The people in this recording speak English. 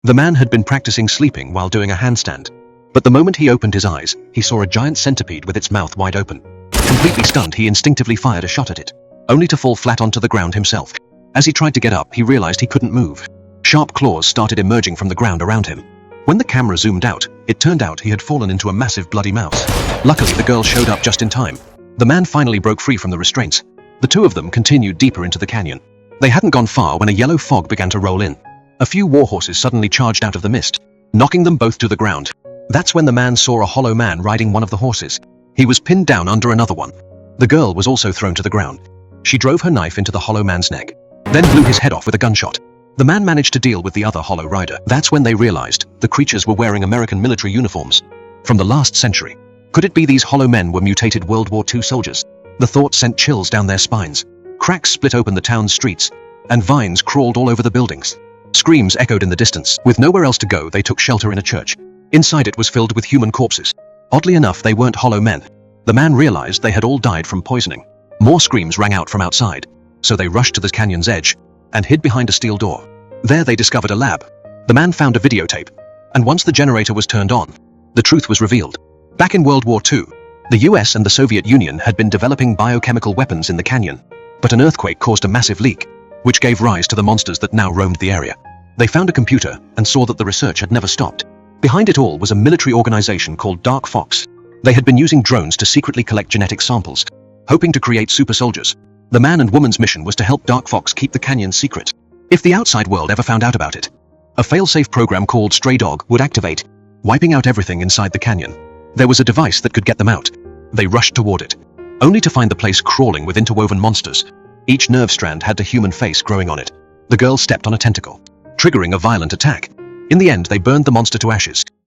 The man had been practicing sleeping while doing a handstand. But the moment he opened his eyes, he saw a giant centipede with its mouth wide open. Completely stunned, he instinctively fired a shot at it, only to fall flat onto the ground himself. As he tried to get up, he realized he couldn't move. Sharp claws started emerging from the ground around him. When the camera zoomed out, it turned out he had fallen into a massive bloody mouse. Luckily, the girl showed up just in time. The man finally broke free from the restraints. The two of them continued deeper into the canyon. They hadn't gone far when a yellow fog began to roll in. A few warhorses suddenly charged out of the mist, knocking them both to the ground. That's when the man saw a hollow man riding one of the horses. He was pinned down under another one. The girl was also thrown to the ground. She drove her knife into the hollow man's neck, then blew his head off with a gunshot. The man managed to deal with the other hollow rider. That's when they realized the creatures were wearing American military uniforms from the last century. Could it be these hollow men were mutated World War II soldiers? The thought sent chills down their spines. Cracks split open the town's streets, and vines crawled all over the buildings. Screams echoed in the distance. With nowhere else to go, they took shelter in a church. Inside it was filled with human corpses. Oddly enough, they weren't hollow men. The man realized they had all died from poisoning. More screams rang out from outside, so they rushed to the canyon's edge and hid behind a steel door. There they discovered a lab. The man found a videotape, and once the generator was turned on, the truth was revealed. Back in World War II, the US and the Soviet Union had been developing biochemical weapons in the canyon, but an earthquake caused a massive leak, which gave rise to the monsters that now roamed the area. They found a computer and saw that the research had never stopped. Behind it all was a military organization called Dark Fox. They had been using drones to secretly collect genetic samples, hoping to create super soldiers. The man and woman's mission was to help Dark Fox keep the canyon secret. If the outside world ever found out about it, a fail-safe program called Stray Dog would activate, wiping out everything inside the canyon. There was a device that could get them out. They rushed toward it, only to find the place crawling with interwoven monsters. Each nerve strand had a human face growing on it. The girl stepped on a tentacle, triggering a violent attack. In the end, they burned the monster to ashes.